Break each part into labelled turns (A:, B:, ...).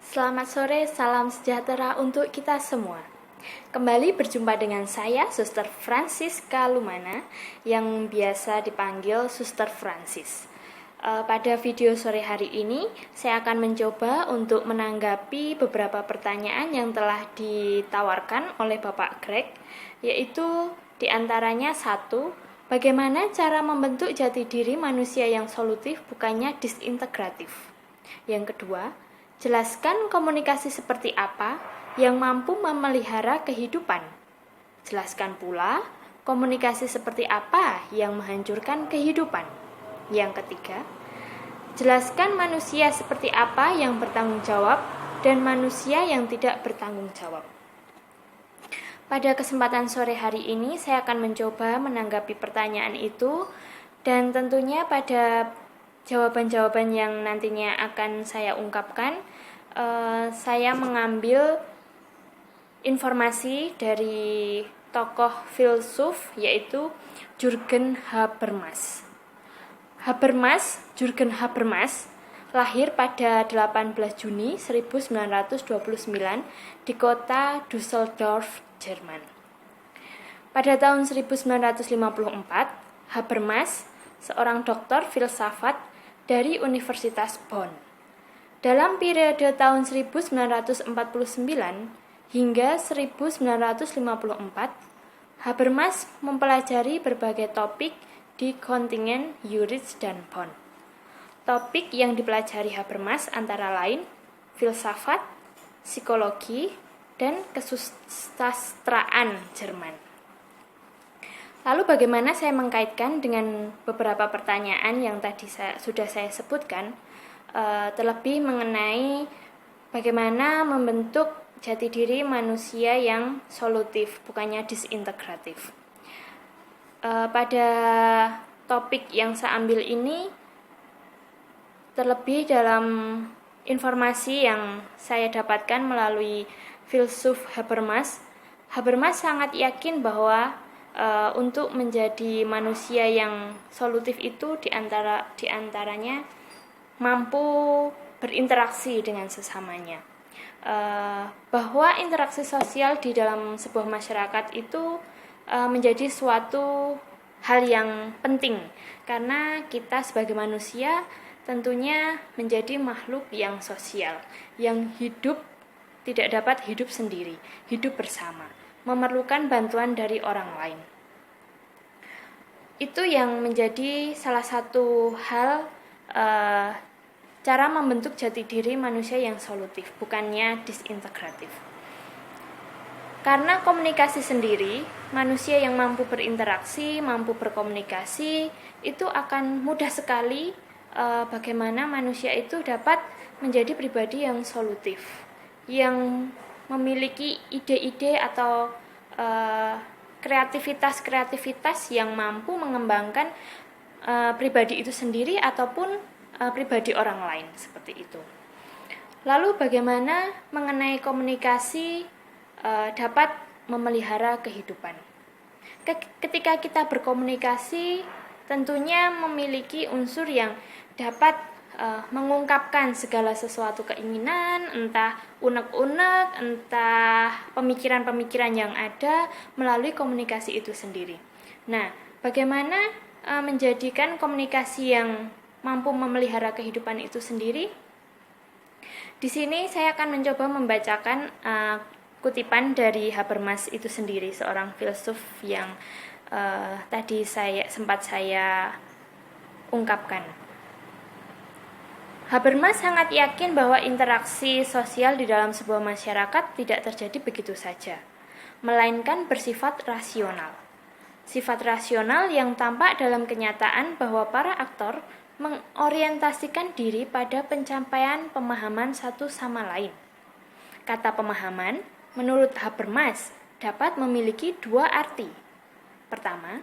A: Selamat sore, salam sejahtera untuk kita semua. Kembali berjumpa dengan saya, Suster Francisca Lumana, yang biasa dipanggil Suster Francis. Pada video sore hari ini, saya akan mencoba untuk menanggapi beberapa pertanyaan yang telah ditawarkan oleh Bapak Greg, yaitu diantaranya satu, bagaimana cara membentuk jati diri manusia yang solutif bukannya disintegratif. Yang kedua, jelaskan komunikasi seperti apa yang mampu memelihara kehidupan. Jelaskan pula komunikasi seperti apa yang menghancurkan kehidupan. Yang ketiga, jelaskan manusia seperti apa yang bertanggung jawab dan manusia yang tidak bertanggung jawab. Pada kesempatan sore hari ini, saya akan mencoba menanggapi pertanyaan itu, dan tentunya pada jawaban-jawaban yang nantinya akan saya ungkapkan, saya mengambil informasi dari tokoh filsuf yaitu Jürgen Habermas. Jürgen Habermas lahir pada 18 Juni 1929 di kota Düsseldorf, Jerman. Pada tahun 1954, Habermas, seorang doktor filsafat dari Universitas Bonn. Dalam periode tahun 1949 hingga 1954, Habermas mempelajari berbagai topik di Göttingen, Zurich, dan Bonn. Topik yang dipelajari Habermas antara lain filsafat, psikologi, dan kesusastraan Jerman. Lalu bagaimana saya mengkaitkan dengan beberapa pertanyaan yang tadi sudah saya sebutkan, terlebih mengenai bagaimana membentuk jati diri manusia yang solutif, bukannya disintegratif. Pada topik yang saya ambil ini, terlebih dalam informasi yang saya dapatkan melalui filsuf Habermas, Habermas sangat yakin bahwa untuk menjadi manusia yang solutif itu diantaranya mampu berinteraksi dengan sesamanya. Bahwa interaksi sosial di dalam sebuah masyarakat itu menjadi suatu hal yang penting, karena kita sebagai manusia tentunya menjadi makhluk yang sosial, yang tidak dapat hidup sendiri, hidup bersama, memerlukan bantuan dari orang lain. Itu yang menjadi salah satu hal cara membentuk jati diri manusia yang solutif, bukannya disintegratif. Karena komunikasi sendiri, manusia yang mampu berinteraksi, mampu berkomunikasi, itu akan mudah sekali bagaimana manusia itu dapat menjadi pribadi yang solutif, yang memiliki ide-ide atau kreativitas yang mampu mengembangkan pribadi itu sendiri ataupun pribadi orang lain, seperti itu. Lalu bagaimana mengenai komunikasi dapat memelihara kehidupan? Ketika kita berkomunikasi, tentunya memiliki unsur yang dapat mengungkapkan segala sesuatu keinginan, entah unek-unek, entah pemikiran-pemikiran yang ada melalui komunikasi itu sendiri. Nah, bagaimana menjadikan komunikasi yang mampu memelihara kehidupan itu sendiri? Di sini saya akan mencoba membacakan kutipan dari Habermas itu sendiri, seorang filsuf yang tadi sempat saya ungkapkan. Habermas sangat yakin bahwa interaksi sosial di dalam sebuah masyarakat tidak terjadi begitu saja, melainkan bersifat rasional. Sifat rasional yang tampak dalam kenyataan bahwa para aktor mengorientasikan diri pada pencapaian pemahaman satu sama lain. Kata pemahaman, menurut Habermas, dapat memiliki dua arti. Pertama,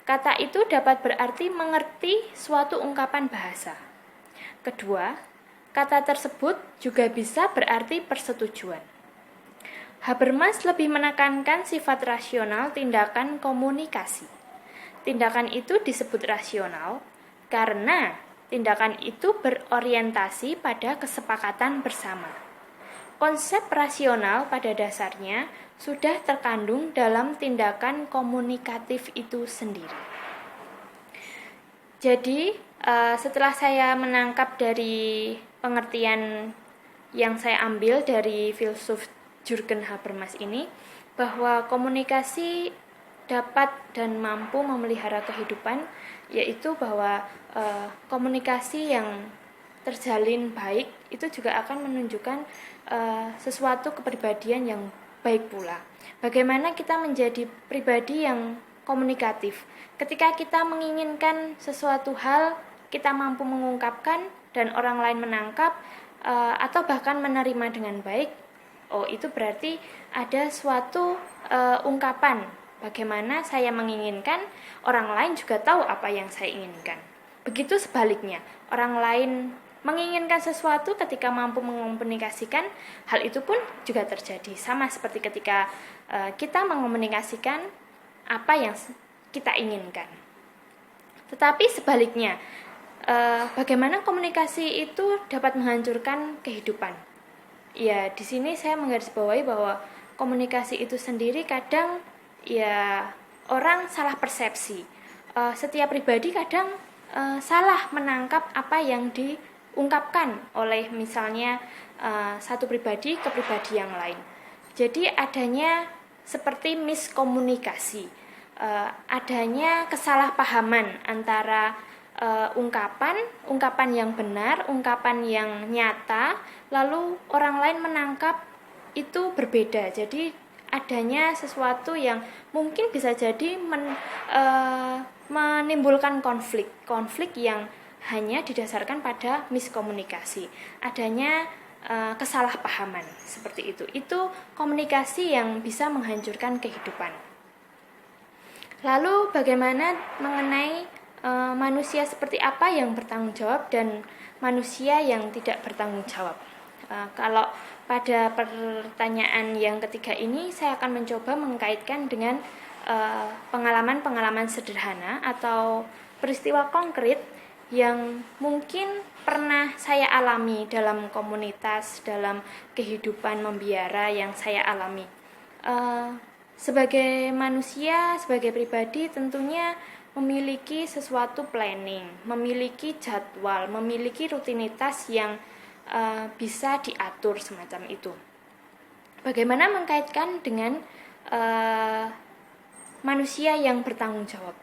A: kata itu dapat berarti mengerti suatu ungkapan bahasa. Kedua, kata tersebut juga bisa berarti persetujuan. Habermas lebih menekankan sifat rasional tindakan komunikasi. Tindakan itu disebut rasional karena tindakan itu berorientasi pada kesepakatan bersama. konsep rasional pada dasarnya sudah terkandung dalam tindakan komunikatif itu sendiri. Jadi, setelah saya menangkap dari pengertian yang saya ambil dari filsuf Jürgen Habermas ini, bahwa komunikasi dapat dan mampu memelihara kehidupan, yaitu bahwa komunikasi yang terjalin baik itu juga akan menunjukkan sesuatu kepribadian yang baik pula. Bagaimana kita menjadi pribadi yang komunikatif? Ketika kita menginginkan sesuatu hal, kita mampu mengungkapkan dan orang lain menangkap atau bahkan menerima dengan baik. Oh, itu berarti ada suatu ungkapan bagaimana saya menginginkan, orang lain juga tahu apa yang saya inginkan. Begitu sebaliknya, orang lain menginginkan sesuatu ketika mampu mengkomunikasikan, hal itu pun juga terjadi. Sama seperti ketika kita mengkomunikasikan apa yang kita inginkan. Tetapi sebaliknya, bagaimana komunikasi itu dapat menghancurkan kehidupan? Ya, di sini saya menggarisbawahi bahwa komunikasi itu sendiri kadang ya orang salah persepsi. Setiap pribadi kadang salah menangkap apa yang diungkapkan oleh misalnya satu pribadi ke pribadi yang lain. Jadi adanya seperti miskomunikasi, adanya kesalahpahaman antara ungkapan yang benar, ungkapan yang nyata, lalu orang lain menangkap itu berbeda. Jadi adanya sesuatu yang mungkin bisa jadi menimbulkan konflik yang hanya didasarkan pada miskomunikasi, adanya kesalahpahaman seperti itu. Itu komunikasi yang bisa menghancurkan kehidupan. Lalu bagaimana mengenai manusia seperti apa yang bertanggung jawab dan manusia yang tidak bertanggung jawab? Kalau pada pertanyaan yang ketiga ini, saya akan mencoba mengkaitkan dengan pengalaman-pengalaman sederhana atau peristiwa konkret yang mungkin pernah saya alami dalam komunitas, dalam kehidupan membiara yang saya alami. Sebagai manusia, sebagai pribadi tentunya memiliki sesuatu planning, memiliki jadwal, memiliki rutinitas yang bisa diatur semacam itu. Bagaimana mengkaitkan dengan manusia yang bertanggung jawab?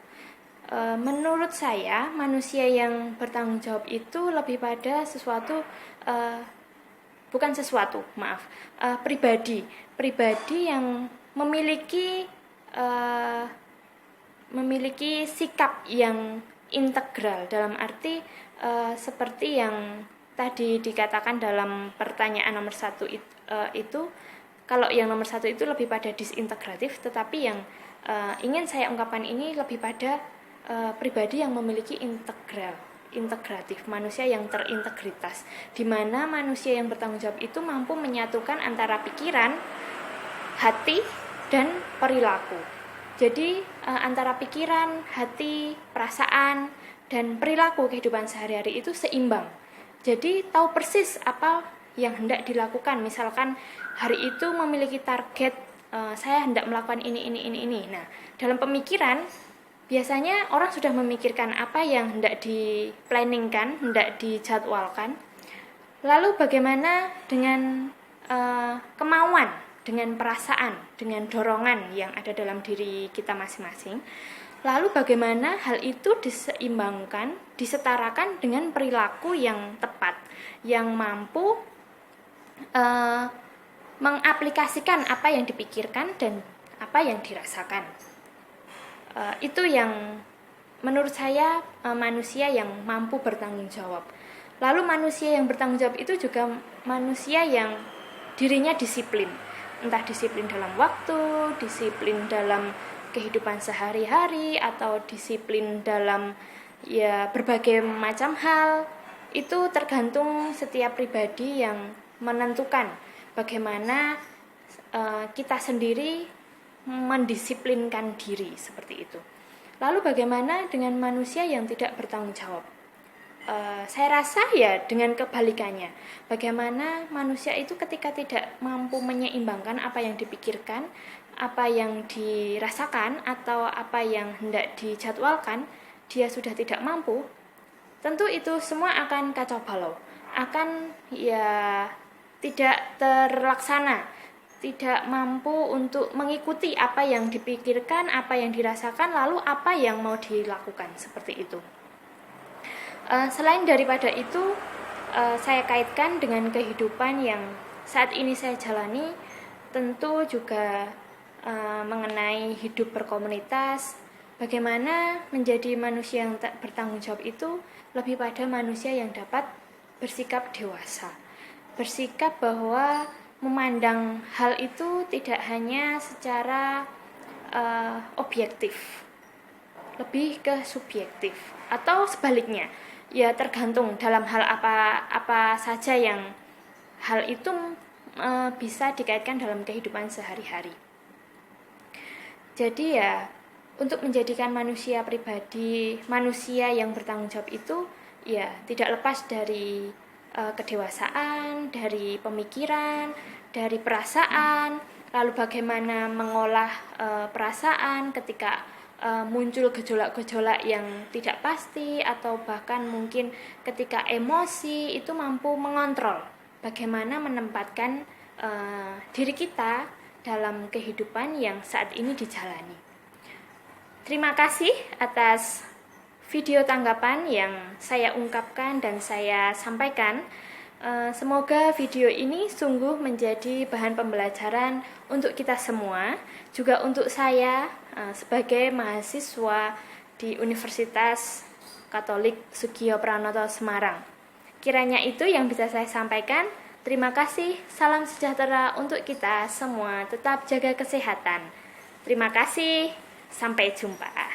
A: Menurut saya, manusia yang bertanggung jawab itu lebih pada pribadi yang memiliki sikap yang integral, dalam arti seperti yang tadi dikatakan dalam pertanyaan nomor 1 itu, kalau yang nomor 1 itu lebih pada disintegratif, tetapi yang ingin saya ungkapkan ini lebih pada pribadi yang memiliki integratif, manusia yang terintegritas, di mana manusia yang bertanggung jawab itu mampu menyatukan antara pikiran, hati, dan perilaku. Jadi antara pikiran, hati, perasaan, dan perilaku kehidupan sehari-hari itu seimbang. Jadi tahu persis apa yang hendak dilakukan. Misalkan hari itu memiliki target, saya hendak melakukan ini. Nah, dalam pemikiran biasanya orang sudah memikirkan apa yang hendak di-planningkan, hendak dijadwalkan. Lalu bagaimana dengan kemauan, dengan perasaan, dengan dorongan yang ada dalam diri kita masing-masing? Lalu bagaimana hal itu diseimbangkan, disetarakan dengan perilaku yang tepat, yang mampu mengaplikasikan apa yang dipikirkan dan apa yang dirasakan. Itu yang menurut saya manusia yang mampu bertanggung jawab. Lalu manusia yang bertanggung jawab itu juga manusia yang dirinya disiplin, entah disiplin dalam waktu, disiplin dalam kehidupan sehari-hari, atau disiplin dalam berbagai macam hal. Itu tergantung setiap pribadi yang menentukan bagaimana kita sendiri mendisiplinkan diri seperti itu. Lalu bagaimana dengan manusia yang tidak bertanggung jawab? Saya rasa ya dengan kebalikannya, bagaimana manusia itu ketika tidak mampu menyeimbangkan apa yang dipikirkan, apa yang dirasakan, atau apa yang hendak dijadwalkan, dia sudah tidak mampu, tentu itu semua akan kacau balau, akan ya tidak terlaksana, tidak mampu untuk mengikuti apa yang dipikirkan, apa yang dirasakan, lalu apa yang mau dilakukan, seperti itu. Selain daripada itu, saya kaitkan dengan kehidupan yang saat ini saya jalani, tentu juga mengenai hidup berkomunitas. Bagaimana menjadi manusia yang tak bertanggung jawab itu lebih pada manusia yang dapat bersikap dewasa, bersikap bahwa memandang hal itu tidak hanya secara objektif, lebih ke subjektif, atau sebaliknya, ya tergantung dalam hal apa saja yang hal itu bisa dikaitkan dalam kehidupan sehari-hari. Jadi ya, untuk menjadikan manusia pribadi, manusia yang bertanggung jawab itu ya tidak lepas dari kedewasaan, dari pemikiran, dari perasaan, lalu bagaimana mengolah perasaan ketika muncul gejolak-gejolak yang tidak pasti, atau bahkan mungkin ketika emosi itu mampu mengontrol bagaimana menempatkan diri kita dalam kehidupan yang saat ini dijalani. Terima kasih atas video tanggapan yang saya ungkapkan dan saya sampaikan. Semoga video ini sungguh menjadi bahan pembelajaran untuk kita semua, juga untuk saya sebagai mahasiswa di Universitas Katolik Sugio Pranoto Semarang. Kiranya itu yang bisa saya sampaikan. Terima kasih, salam sejahtera untuk kita semua, tetap jaga kesehatan. Terima kasih, sampai jumpa.